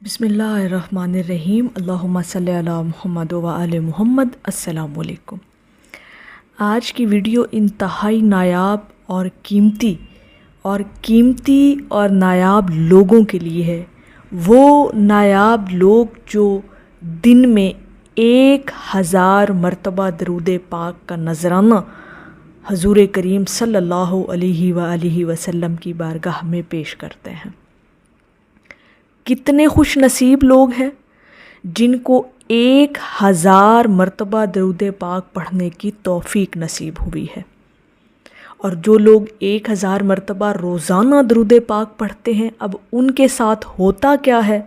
بسم اللہ الرحمن الرحیم اللہم صلی علی محمد و آل محمد۔ السلام علیکم۔ آج کی ویڈیو انتہائی نایاب اور قیمتی اور نایاب لوگوں کے لیے ہے۔ وہ نایاب لوگ جو دن میں 1000 مرتبہ درود پاک کا نذرانہ حضور کریم صلی اللہ علیہ وآلہ وسلم کی بارگاہ میں پیش کرتے ہیں۔ کتنے خوش نصیب لوگ ہیں جن کو 1000 مرتبہ درود پاک پڑھنے کی توفیق نصیب ہوئی ہے، اور جو لوگ 1000 مرتبہ روزانہ درود پاک پڑھتے ہیں، اب ان کے ساتھ ہوتا کیا ہے،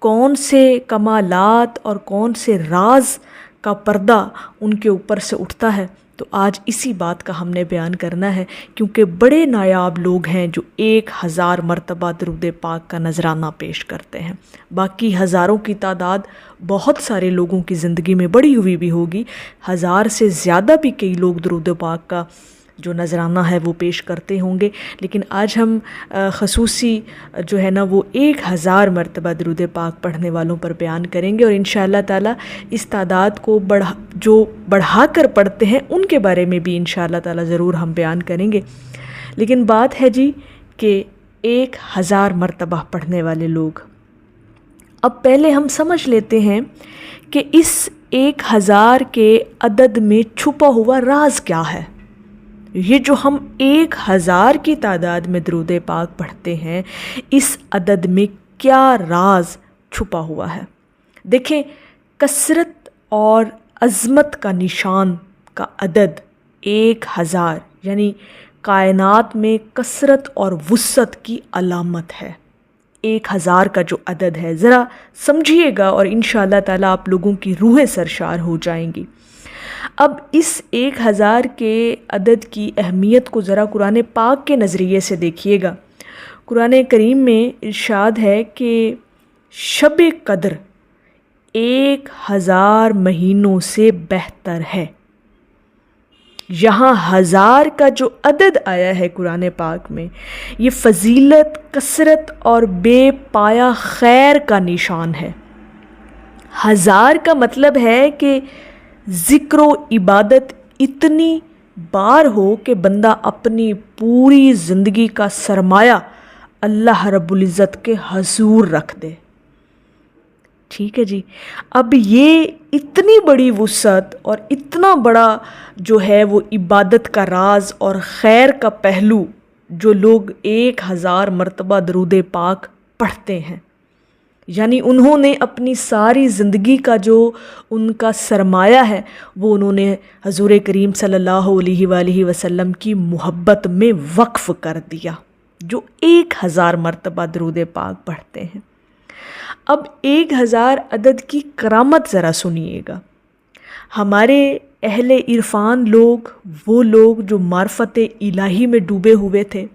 کون سے کمالات اور کون سے راز کا پردہ ان کے اوپر سے اٹھتا ہے، تو آج اسی بات کا ہم نے بیان کرنا ہے، کیونکہ بڑے نایاب لوگ ہیں جو 1000 مرتبہ درود پاک کا نذرانہ پیش کرتے ہیں۔ باقی ہزاروں کی تعداد بہت سارے لوگوں کی زندگی میں بڑی ہوئی بھی ہوگی، 1000 سے زیادہ بھی کئی لوگ درود پاک کا جو نذرانہ ہے وہ پیش کرتے ہوں گے، لیکن آج ہم خصوصی جو ہے نا وہ 1000 مرتبہ درود پاک پڑھنے والوں پر بیان کریں گے، اور انشاءاللہ تعالی اس تعداد کو بڑھا کر پڑھتے ہیں ان کے بارے میں بھی انشاءاللہ تعالی ضرور ہم بیان کریں گے۔ لیکن بات ہے جی کہ 1000 مرتبہ پڑھنے والے لوگ، اب پہلے ہم سمجھ لیتے ہیں کہ اس 1000 کے عدد میں چھپا ہوا راز کیا ہے۔ یہ جو ہم 1000 کی تعداد میں درود پاک پڑھتے ہیں، اس عدد میں کیا راز چھپا ہوا ہے۔ دیکھیں، کثرت اور عظمت کا نشان کا عدد 1000 یعنی کائنات میں کثرت اور وسعت کی علامت ہے۔ 1000 کا جو عدد ہے، ذرا سمجھیے گا اور انشاءاللہ تعالی آپ لوگوں کی روحیں سرشار ہو جائیں گی۔ اب اس 1000 کے عدد کی اہمیت کو ذرا قرآن پاک کے نظریے سے دیکھیے گا۔ قرآن کریم میں ارشاد ہے کہ شب قدر 1000 مہینوں سے بہتر ہے۔ یہاں 1000 کا جو عدد آیا ہے قرآن پاک میں، یہ فضیلت، کثرت اور بے پایا خیر کا نشان ہے۔ 1000 کا مطلب ہے کہ ذکر و عبادت اتنی بار ہو کہ بندہ اپنی پوری زندگی کا سرمایہ اللہ رب العزت کے حضور رکھ دے۔ ٹھیک ہے جی، اب یہ اتنی بڑی وسعت اور اتنا بڑا جو ہے وہ عبادت کا راز اور خیر کا پہلو جو لوگ 1000 مرتبہ درود پاک پڑھتے ہیں، یعنی انہوں نے اپنی ساری زندگی کا جو ان کا سرمایہ ہے وہ انہوں نے حضور کریم صلی اللہ علیہ وآلہ وسلم کی محبت میں وقف کر دیا، جو 1000 مرتبہ درود پاک پڑھتے ہیں۔ اب 1000 عدد کی کرامت ذرا سنیے گا۔ ہمارے اہل عرفان لوگ، وہ لوگ جو معرفت الہی میں ڈوبے ہوئے تھے،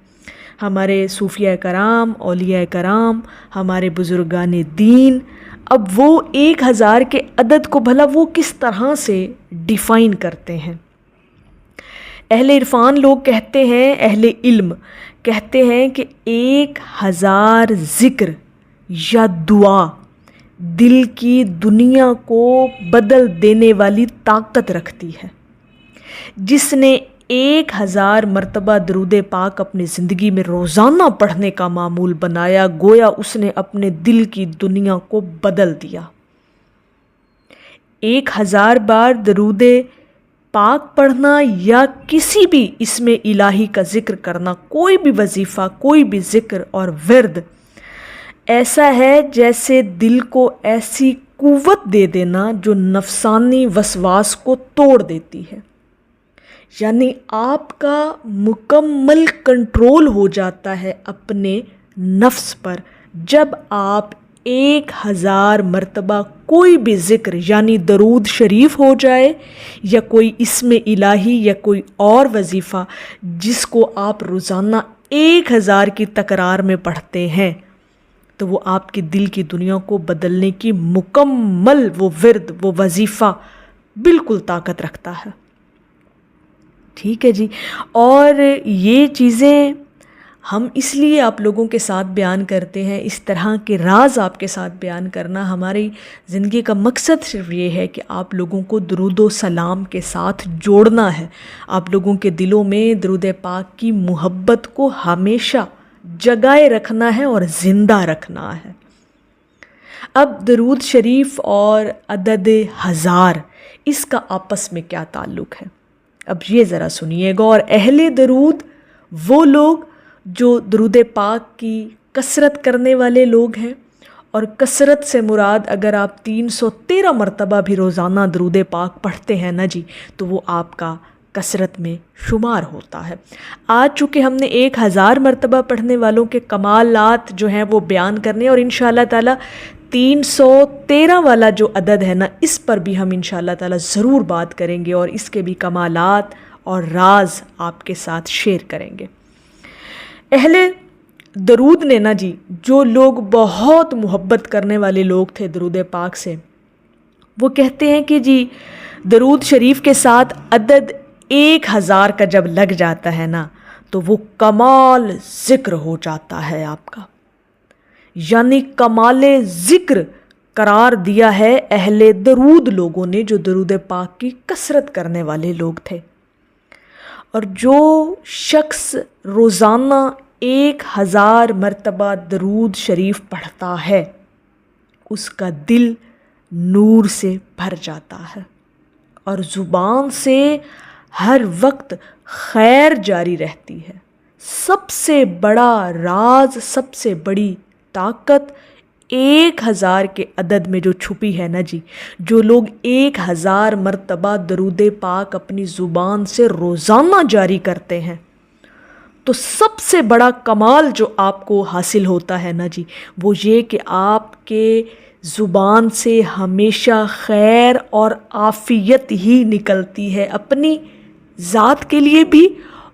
ہمارے صوفیاء کرام، اولیاء کرام، ہمارے بزرگان دین، اب وہ 1000 کے عدد کو بھلا وہ کس طرح سے ڈیفائن کرتے ہیں۔ اہل عرفان لوگ کہتے ہیں، اہل علم کہتے ہیں کہ 1000 ذکر یا دعا دل کی دنیا کو بدل دینے والی طاقت رکھتی ہے۔ جس نے 1000 مرتبہ درود پاک اپنی زندگی میں روزانہ پڑھنے کا معمول بنایا، گویا اس نے اپنے دل کی دنیا کو بدل دیا۔ 1000 بار درود پاک پڑھنا یا کسی بھی اسم الہی کا ذکر کرنا، کوئی بھی وظیفہ، کوئی بھی ذکر اور ورد، ایسا ہے جیسے دل کو ایسی قوت دے دینا جو نفسانی وسواس کو توڑ دیتی ہے۔ یعنی آپ کا مکمل کنٹرول ہو جاتا ہے اپنے نفس پر جب آپ 1000 مرتبہ کوئی بھی ذکر یعنی درود شریف ہو جائے یا کوئی اسم الہی یا کوئی اور وظیفہ جس کو آپ روزانہ 1000 کی تکرار میں پڑھتے ہیں، تو وہ آپ کے دل کی دنیا کو بدلنے کی مکمل وہ ورد، وہ وظیفہ بالکل طاقت رکھتا ہے۔ ٹھیک ہے جی، اور یہ چیزیں ہم اس لیے آپ لوگوں کے ساتھ بیان کرتے ہیں، اس طرح کے راز آپ کے ساتھ بیان کرنا ہماری زندگی کا مقصد صرف یہ ہے کہ آپ لوگوں کو درود و سلام کے ساتھ جوڑنا ہے، آپ لوگوں کے دلوں میں درود پاک کی محبت کو ہمیشہ جگائے رکھنا ہے اور زندہ رکھنا ہے۔ اب درود شریف اور عدد 1000 اس کا آپس میں کیا تعلق ہے؟ اب یہ ذرا سنیے گا۔ اور اہل درود وہ لوگ جو درود پاک کی کثرت کرنے والے لوگ ہیں، اور کثرت سے مراد اگر آپ 313 مرتبہ بھی روزانہ درود پاک پڑھتے ہیں نا جی، تو وہ آپ کا کثرت میں شمار ہوتا ہے۔ آج چونکہ ہم نے 1000 مرتبہ پڑھنے والوں کے کمالات جو ہیں وہ بیان کرنے، اور انشاءاللہ تعالی 313 والا جو عدد ہے نا، اس پر بھی ہم انشاءاللہ تعالی ضرور بات کریں گے اور اس کے بھی کمالات اور راز آپ کے ساتھ شیئر کریں گے۔ اہل درود نے نا جی، جو لوگ بہت محبت کرنے والے لوگ تھے درود پاک سے، وہ کہتے ہیں کہ جی درود شریف کے ساتھ عدد 1000 کا جب لگ جاتا ہے نا، تو وہ کمال ذکر ہو جاتا ہے آپ کا، یعنی کمال ذکر قرار دیا ہے اہل درود لوگوں نے، جو درود پاک کی کثرت کرنے والے لوگ تھے۔ اور جو شخص روزانہ 1000 مرتبہ درود شریف پڑھتا ہے، اس کا دل نور سے بھر جاتا ہے اور زبان سے ہر وقت خیر جاری رہتی ہے۔ سب سے بڑا راز، سب سے بڑی طاقت 1000 کے عدد میں جو چھپی ہے نا جی، جو لوگ 1000 مرتبہ درود پاک اپنی زبان سے روزانہ جاری کرتے ہیں، تو سب سے بڑا کمال جو آپ کو حاصل ہوتا ہے نا جی، وہ یہ کہ آپ کے زبان سے ہمیشہ خیر اور عافیت ہی نکلتی ہے، اپنی ذات کے لیے بھی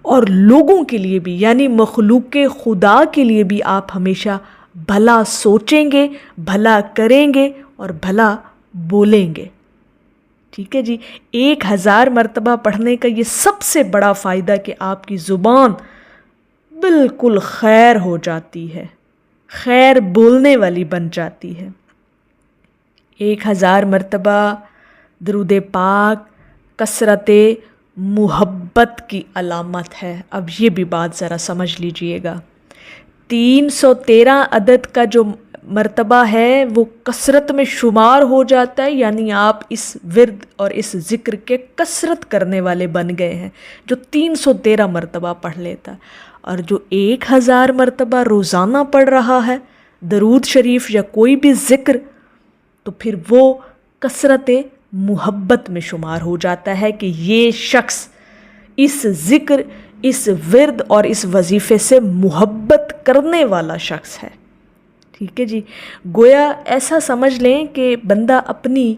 اور لوگوں کے لیے بھی، یعنی مخلوق خدا کے لیے بھی آپ ہمیشہ بھلا سوچیں گے، بھلا کریں گے اور بھلا بولیں گے۔ ٹھیک ہے جی، 1000 مرتبہ پڑھنے کا یہ سب سے بڑا فائدہ کہ آپ کی زبان بالکل خیر ہو جاتی ہے، خیر بولنے والی بن جاتی ہے۔ 1000 مرتبہ درود پاک کثرت محبت کی علامت ہے۔ اب یہ بھی بات ذرا سمجھ لیجئے گا، 313 عدد کا جو مرتبہ ہے وہ کثرت میں شمار ہو جاتا ہے، یعنی آپ اس ورد اور اس ذکر کے کثرت کرنے والے بن گئے ہیں جو 313 مرتبہ پڑھ لیتا ہے۔ اور جو 1000 مرتبہ روزانہ پڑھ رہا ہے درود شریف یا کوئی بھی ذکر، تو پھر وہ کثرت محبت میں شمار ہو جاتا ہے کہ یہ شخص اس ذکر، اس ورد اور اس وظیفے سے محبت کرنے والا شخص ہے۔ ٹھیک ہے جی، گویا ایسا سمجھ لیں کہ بندہ اپنی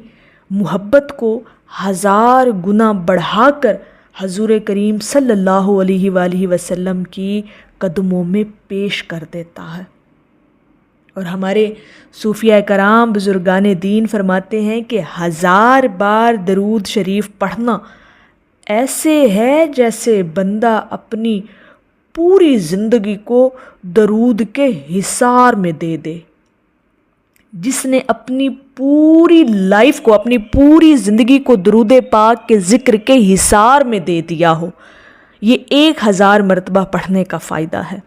محبت کو 1000 گنا بڑھا کر حضور کریم صلی اللہ علیہ وآلہ وسلم کی قدموں میں پیش کر دیتا ہے۔ اور ہمارے صوفیاء کرام بزرگان دین فرماتے ہیں کہ 1000 بار درود شریف پڑھنا ایسے ہے جیسے بندہ اپنی پوری زندگی کو درود کے حصار میں دے دے۔ جس نے اپنی پوری لائف کو، اپنی پوری زندگی کو درود پاک کے ذکر کے حصار میں دے دیا ہو، یہ 1000 مرتبہ پڑھنے کا فائدہ ہے۔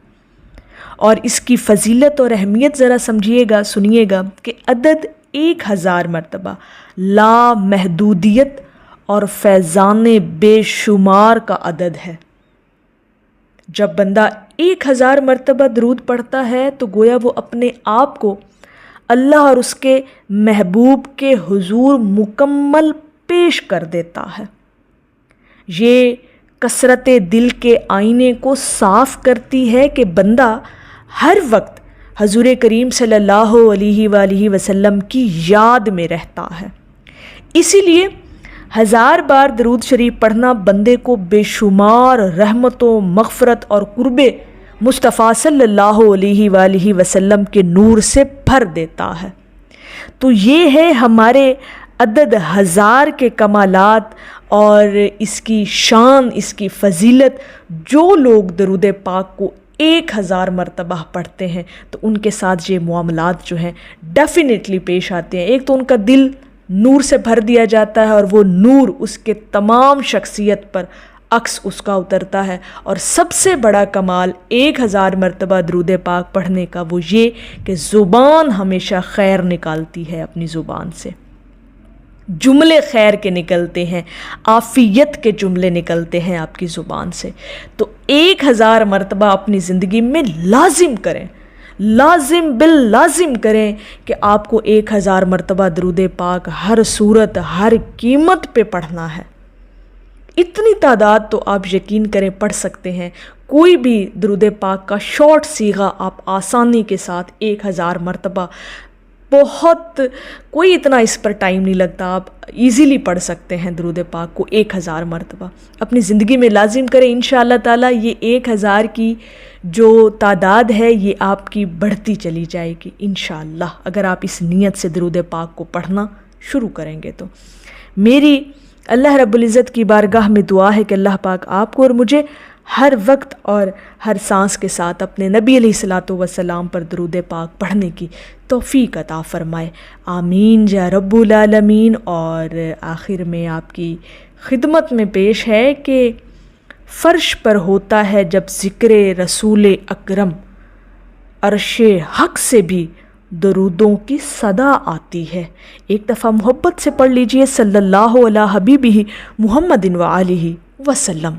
اور اس کی فضیلت اور اہمیت ذرا سمجھیے گا، سنیے گا کہ عدد 1000 مرتبہ لا محدودیت اور فیضان بے شمار کا عدد ہے۔ جب بندہ 1000 مرتبہ درود پڑھتا ہے تو گویا وہ اپنے آپ کو اللہ اور اس کے محبوب کے حضور مکمل پیش کر دیتا ہے۔ یہ کثرت دل کے آئینے کو صاف کرتی ہے کہ بندہ ہر وقت حضور کریم صلی اللہ علیہ وآلہ وسلم کی یاد میں رہتا ہے۔ اسی لیے 1000 بار درود شریف پڑھنا بندے کو بے شمار رحمت و مغفرت اور قرب مصطفیٰ صلی اللہ علیہ وآلہ وسلم کے نور سے بھر دیتا ہے۔ تو یہ ہے ہمارے عدد 1000 کے کمالات اور اس کی شان، اس کی فضیلت۔ جو لوگ درود پاک کو 1000 مرتبہ پڑھتے ہیں تو ان کے ساتھ یہ معاملات جو ہیں ڈیفینیٹلی پیش آتے ہیں۔ ایک تو ان کا دل نور سے بھر دیا جاتا ہے اور وہ نور اس کے تمام شخصیت پر عکس اس کا اترتا ہے، اور سب سے بڑا کمال 1000 مرتبہ درود پاک پڑھنے کا وہ یہ کہ زبان ہمیشہ خیر نکالتی ہے، اپنی زبان سے جملے خیر کے نکلتے ہیں، عافیت کے جملے نکلتے ہیں آپ کی زبان سے۔ تو 1000 مرتبہ اپنی زندگی میں لازم کریں، لازم باللازم کریں کہ آپ کو 1000 مرتبہ درود پاک ہر صورت ہر قیمت پہ پڑھنا ہے۔ اتنی تعداد تو آپ یقین کریں پڑھ سکتے ہیں، کوئی بھی درود پاک کا شارٹ صیغہ آپ آسانی کے ساتھ 1000 مرتبہ، بہت کوئی اتنا اس پر ٹائم نہیں لگتا، آپ ایزیلی پڑھ سکتے ہیں درود پاک کو 1000 مرتبہ۔ اپنی زندگی میں لازم کریں، انشاءاللہ تعالی یہ 1000 کی جو تعداد ہے یہ آپ کی بڑھتی چلی جائے گی انشاءاللہ، اگر آپ اس نیت سے درود پاک کو پڑھنا شروع کریں گے تو۔ میری اللہ رب العزت کی بارگاہ میں دعا ہے کہ اللہ پاک آپ کو اور مجھے ہر وقت اور ہر سانس کے ساتھ اپنے نبی علیہ الصلاۃ والسلام پر درود پاک پڑھنے کی توفیق عطا فرمائے، آمین یا رب العالمین۔ اور آخر میں آپ کی خدمت میں پیش ہے کہ فرش پر ہوتا ہے جب ذکر رسول اکرم، عرش حق سے بھی درودوں کی صدا آتی ہے۔ ایک دفعہ محبت سے پڑھ لیجئے صلی اللہ علیہ حبیبہ محمد و آلہ وسلم۔